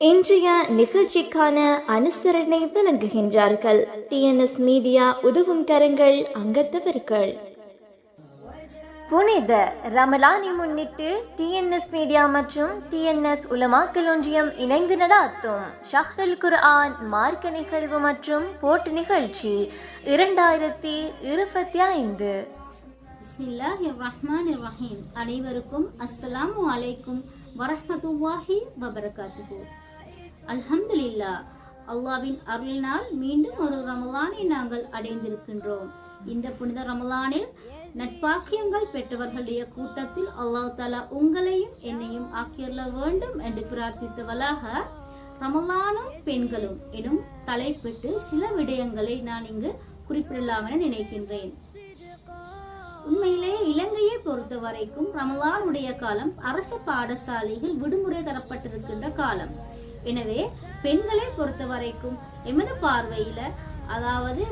இன்றைய நிகழ்ச்சிக்கான அனுசரணை வழங்குகின்றார்கள் டிஎன்எஸ் மீடியா உதவும் கரங்கள் அங்கத்தவர்கள். புனித ரமலானை முன்னிட்டு டிஎன்எஸ் மீடியா மற்றும் டிஎன்எஸ் உலமாக்கல் ஒன்றியம் இணைந்து நடாத்தும் ஷஹ்ருல் குர்ஆன் மார்க்க நிகழ்வு மற்றும் போட்டி நிகழ்ச்சி 2025. பிஸ்மில்லாஹிர் ரஹீம். அனைவருக்கும் அஸ்ஸலாமு அலைக்கும் வரஹ்மத்துல்லாஹி வபரகாத்துஹு. அல்ஹம்துலில்லாஹ், அல்லாஹ்வின் அருளினால் மீண்டும் ஒரு ரமலானை நாங்கள் அடைந்திருக்கின்றோம். இந்த புனித ரமலானில் நட்பாக்கியங்கள் பெற்றவர்களுடைய கூட்டத்தில் அல்லாஹ் தஆலா உங்களையும் என்னையும் ஆக்கியருள வேண்டும் என்று பிரார்த்தித்தவளாக ரமலானும் பெண்களும் எனும் தலைப்பிட்டு சில விடயங்களை நான் இங்கு குறிப்பிடலாம் என நினைக்கின்றேன். உண்மையிலேயே இலங்கையை பொறுத்த வரைக்கும் ரமலானுடைய காலம் அரசு பாடசாலைகள் விடுமுறை தரப்பட்டிருக்கின்ற காலம். எனவே பெண்களை பொறுத்த வரைக்கும் எமது பார்வையில அதாவது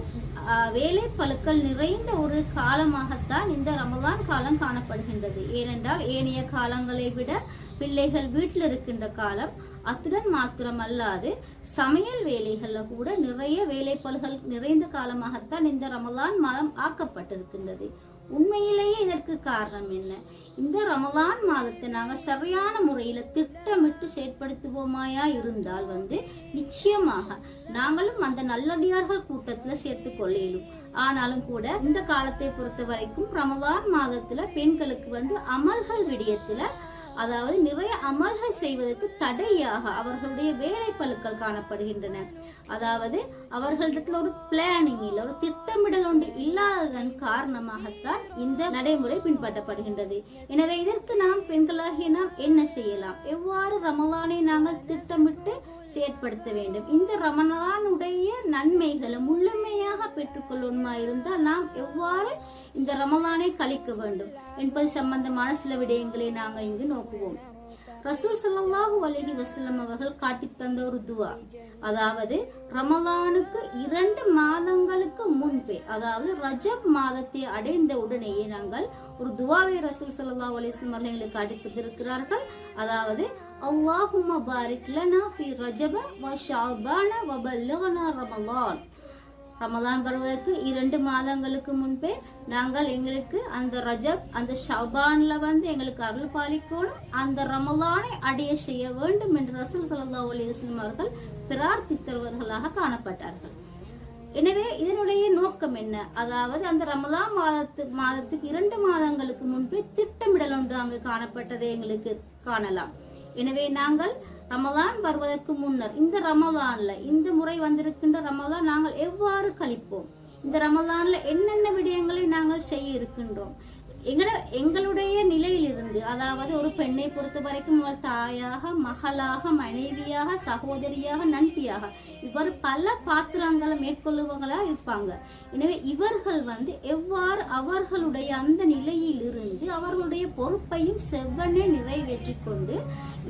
வேலை பளுக்கள் நிறைந்த ஒரு காலமாகத்தான் இந்த ரமலான் காலம் காணப்படுகின்றது. ஏனென்றால் ஏனைய காலங்களை விட பிள்ளைகள் வீட்டில் இருக்கின்ற காலம். அத்துடன் மாத்திரம் அல்லாது சமையல் வேலைகள்ல கூட நிறைய வேலைப்பளுகள் நிறைந்த காலமாகத்தான் இந்த ரமலான் மாதம் ஆக்கப்பட்டிருக்கின்றது. உண்மையிலேயே இதற்கு காரணம் என்ன? இந்த ரமலான் மாதத்தை நாங்கள் சரியான முறையில திட்டமிட்டு செயற்படுத்துவோமாயா இருந்தால் நிச்சயமாக நாங்களும் அந்த நல்லடியார்கள் கூட்டத்துல சேர்த்து கொள்ளையிலும். ஆனாலும் கூட இந்த காலத்தை பொறுத்த வரைக்கும் ரமலான் மாதத்துல பெண்களுக்கு அமல்கள் விடயத்துல அதாவது நிறைய அமல்கள் செய்வதற்கு தடையாக அவர்களுடைய வேலை பளுக்கள் காணப்படுகின்றன. அதாவது அவர்களிடத்துல ஒரு பிளானிங் இல்ல, ஒரு திட்டமிடல் ஒன்று இல்லாததன் காரணமாகத்தான் இந்த நடைமுறை பின்பற்றப்படுகின்றது. எனவே இதற்கு நாம் பெண்களாகிய நாம் என்ன செய்யலாம்? எவ்வாறு ரமலானை நாங்கள் திட்டமிட்டு செயற்படுத்த வேண்டும்? இந்த ரமலானுடைய நன்மைகளை முழுமையாக பெற்றுக்கொள்ளுமா இருந்தால் நாம் எவ்வாறு இந்த ரமலானை கழிக்க வேண்டும் என்பது சம்பந்தமான சில விடயங்களை நாங்கள் இங்கு நோக்குவோம். ரசூல் ஸல்லல்லாஹு அலைஹி வஸல்லம் அவர்கள் காட்டித் தந்த ஒரு துவா, அதாவது ரமலானுக்கு 2 மாதங்களுக்கு முன்பே, அதாவது ரஜப் மாதத்தை அடைந்த உடனேயே நாங்கள் ஒரு துவாவை ரசூல் ஸல்லல்லாஹு அலைஹி வஸல்லம் அவர்கள் காட்டித் தந்திருக்கிறார்கள். அதாவது அல்லாஹும்ம பாரிக் லனா ஃபீ ரஜப வ ஷஅபான வ பல்லிக்னா ரமலான். ரமலான் வருவதற்கு 2 மாதங்களுக்கு முன்பே நாங்கள் எங்களுக்கு அந்த ரஜப் அந்த ஷஅபான்ல எங்களுக்கு அருள் பாலிக்கணும், அந்த ரமலானை அடைய செய்ய வேண்டும் என்று ரசூல் ஸல்லல்லாஹு அலைஹி வஸல்லம் அவர்கள் பிரார்த்தித்தவர்களாக காணப்பட்டார்கள். எனவே இதனுடைய நோக்கம் என்ன? அதாவது அந்த ரமலான் மாதத்துக்கு 2 மாதங்களுக்கு முன்பே திட்டமிடல் ஒன்று அங்கு காணப்பட்டதை எங்களுக்கு காணலாம். எனவே நாங்கள் ரமலான் வருவதற்கு முன்னர் இந்த ரமலான்ல இந்த முறை வந்திருக்கின்ற ரமலான் நாங்கள் எவ்வாறு கழிப்போம், இந்த ரமலான்ல என்னென்ன விடயங்களை நாங்கள் செய்ய இருக்கின்றோம், எங்களுடைய நிலையிலிருந்து, அதாவது ஒரு பெண்ணை பொறுத்த வரைக்கும் தாயாக, மகளாக, மனைவியாக, சகோதரியாக, நண்பியாக, இவ்வாறு பல பாத்திரங்களை மேற்கொள்ளுவங்களா இருப்பாங்க. எனவே இவர்கள் எவ்வாறு அவர்களுடைய அந்த நிலையில் இருந்து அவர்களுடைய பொறுப்பையும் செவ்வனே நிறைவேற்றி கொண்டு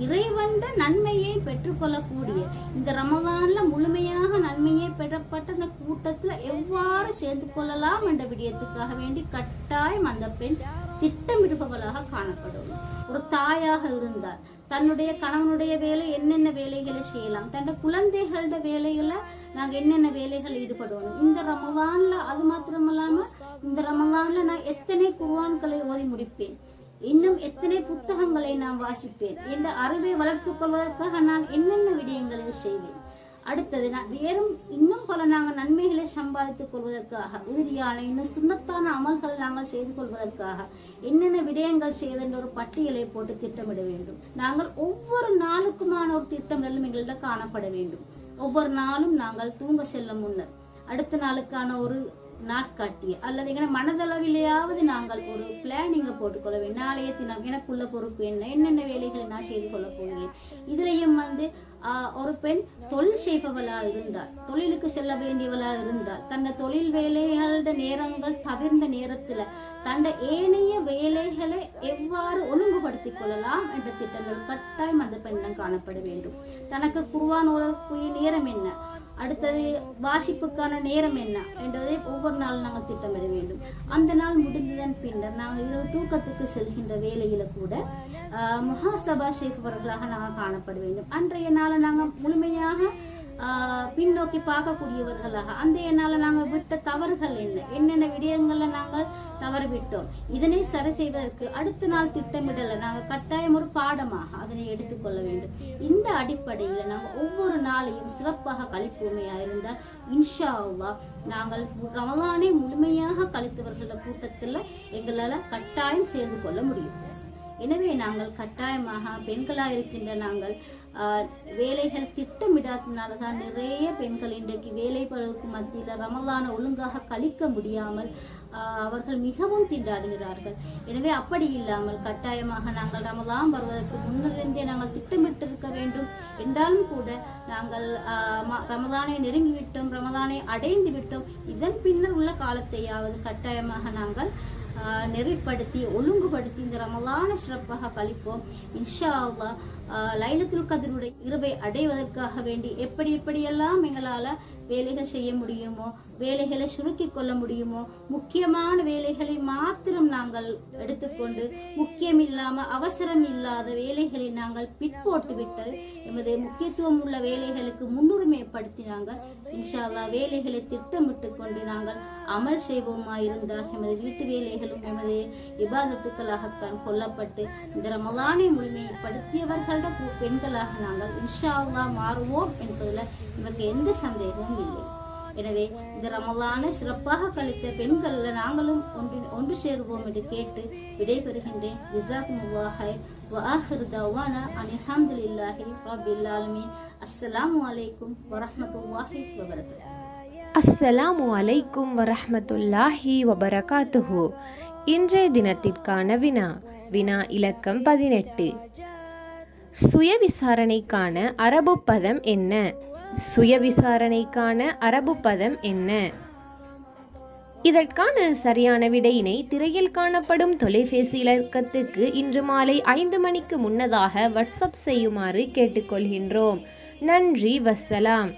இறைவண்ட நன்மையை பெற்றுக்கொள்ளக்கூடிய இந்த ரமலான்ல முழுமையாக நன்மையை பெறப்பட்ட அந்த கூட்டத்துல எவ்வாறு சேர்ந்து கொள்ளலாம் என்ற விடயத்துக்காக வேண்டி கட்டாயம் அந்த பெண் திட்டமிடுபவளாக காணப்படும். ஒரு தாயாக இருந்தால் தன்னுடைய கணவனுடைய வேலை என்னென்ன வேலைகளை செய்யலாம், தன்னுடைய குழந்தைகளோட வேலைகளை நாங்க என்னென்ன வேலைகள் ஈடுபடுவோம் இந்த ரமலான்ல. அது மாத்திரமல்லாம இந்த ரமலான்ல நான் எத்தனை குர்ஆன்களை ஓதி முடிப்பேன், இன்னும் எத்தனை புத்தகங்களை நான் வாசிப்பேன், இந்த அறிவை வளர்த்துக் கொள்வதற்காக நான் என்னென்ன விடயங்களை செய்வேன். அடுத்தது நான் இன்னும் பல நாங்கள் நன்மைகளை சம்பாதித்துக் கொள்வதற்காக உறுதியான இன்னும் சுண்ணத்தான அமல்கள் நாங்கள் செய்து கொள்வதற்காக என்னென்ன விடயங்கள் செய்த ஒரு பட்டியலை போட்டு திட்டமிட வேண்டும். நாங்கள் ஒவ்வொரு நாளுக்குமான ஒரு திட்டமிடலும் எங்களிடம் காணப்பட வேண்டும். ஒவ்வொரு நாளும் நாங்கள் தூங்க செல்ல முன்னர் அடுத்த நாளுக்கான ஒரு நாட்காட்டிய அல்லது எங்க மனதளவிலேயாவது நாங்கள் ஒரு பிளானிங்கை போட்டுக்கொள்ள வேண்டும். நாளைய தினம் எனக்குள்ள பொறுப்பு என்ன, என்னென்ன வேலைகளை நான் செய்து கொள்ள போகிறேன். இதுலயும் ஒரு பெண் தொழில் செய்பவளா இருந்தால், தொழிலுக்கு செல்ல வேண்டியவளா இருந்தால், தன்னை தொழில் வேலைகளோட நேரங்கள் தவிர்ந்த நேரத்துல தன்னை ஏனைய வேலைகளை எவ்வாறு ஒழுங்குபடுத்திக் கொள்ளலாம் என்ற திட்டங்கள் கட்டாயம் அந்த பெண்ணிடம் காணப்பட வேண்டும். தனக்கு குர்ஆன் ஓதக்கூடிய நேரம் என்ன, அடுத்தது வாசிப்புக்கான நேரம் என்ன என்றதை ஒவ்வொரு நாளும் நாங்கள் திட்டமிட வேண்டும். அந்த நாள் முடிந்ததன் பின்னர் நாங்கள் இரவு தூக்கத்துக்கு செல்கின்ற வேலையில கூட முஹாசபா செய்பவர்களாக நாங்கள் காணப்பட வேண்டும். அன்றைய நாளை நாங்கள் முழுமையாக பின்னோக்கி பார்க்கக்கூடியவர்களாக அன்றைய நாளை நாங்கள் விட்ட தவறுகள் என்னென்ன விடயங்கள்ல நாங்கள் தவறு விட்டோம், இதனை சரி செய்வதற்கு அடுத்த நாள் திட்டமிடல நாங்கள் கட்டாயம் ஒரு பாடமாக அதனை எடுத்துக்கொள்ள வேண்டும். இந்த அடிப்படையில் நாங்கள் ஒவ்வொரு நாளையும் சிறப்பாக கழிப்போமையா இருந்தால் இன்ஷா அல்லாஹ் நாங்கள் ரமலானை முழுமையாக கழித்தவர்கள கூட்டத்தில் எங்களால் கட்டாயம் சேர்ந்து கொள்ள முடியும். எனவே நாங்கள் கட்டாயமாக பெண்களாக இருக்கின்ற நாங்கள் வேலைகள் திட்டமிடாதனால்தான் நிறைய பெண்கள் இன்றைக்கு வேலை பழுவுக்கு மத்தியில் ரமலான ஒழுங்காக கழிக்க முடியாமல் அவர்கள் மிகவும் திண்டாடுகிறார்கள். எனவே அப்படி இல்லாமல் கட்டாயமாக நாங்கள் ரமலான் வருவதற்கு முன்னிருந்தே நாங்கள் திட்டமிட்டிருக்க வேண்டும். என்றாலும் கூட நாங்கள் ரமலானை நெருங்கிவிட்டோம், ரமலானை அடைந்து விட்டோம், இதன் பின்னர் உள்ள காலத்தையாவது கட்டாயமாக நாங்கள் நெறிப்படுத்தி ஒழுங்குபடுத்தி இந்த ரமலான சிறப்பாக கழிப்போம். இன்ஷா அல்லாஹ் லைலத்துல் கத்ருடைய இரவை அடைவதற்காக வேண்டி எப்படியெல்லாம் எங்களால் வேலைகள் செய்ய முடியுமோ, வேலைகளை சுருக்கி கொள்ள முடியுமோ, முக்கியமான வேலைகளை மாத்திரம் நாங்கள் எடுத்துக்கொண்டு முக்கியம் இல்லாமல் அவசரம் இல்லாத வேலைகளை நாங்கள் பிற்போட்டுவிட்டு எமது முக்கியத்துவம் உள்ள வேலைகளுக்கு முன்னுரிமைப்படுத்தி நாங்கள் இன்ஷா அல்லாஹ் வேலைகளை திட்டமிட்டு கொண்டு நாங்கள் அமல் செய்வோமா இருந்தால் எமது வீட்டு வேலைகளும் எமது இபாதத்துக்களாகத்தான் கொல்லப்பட்டு இந்த ரமலானை முழுமைப்படுத்தியவர்கள பெண்களாக நாங்கள் இன்ஷா அல்லாஹ் மாறுவோம் என்பதில் நமக்கு எந்த சந்தேகமும் இல்லை. எனவே இந்த ரமலானை சிறப்பாக கழித்த பெண்கள்ல நாங்களும் ஒன்று சேருவோம் என்று கேட்டு விடைபெறுகின்றேன். ஜஸாக்குமுல்லாஹ் ஹைர் வ ஆஹிரு தஅவானா அல்ஹம்துலில்லாஹி ரப்பில் ஆலமீன். அஸ்ஸலாமு அலைக்கும் வரஹ்மத்துல்லாஹி வபரகாத்துஹு. அஸ்ஸலாமு அலைக்கும் வரஹ்மத்துல்லாஹி வபரகாத்துஹு. இன்றைய தினத்திற்கான வினா இலக்கம் 18. சுய விசாரணைக்கான அரபு பதம் என்ன? சுய விசாரணைக்கான அரபு பதம் என்ன? இதற்கான சரியான விடையினை திரையில் காணப்படும் தொலைபேசி இலக்கத்துக்கு இன்று மாலை 5 மணிக்கு முன்னதாக வாட்ஸ்அப் செய்யுமாறு கேட்டுக்கொள்கின்றோம். நன்றி, வஸ்ஸலாம்.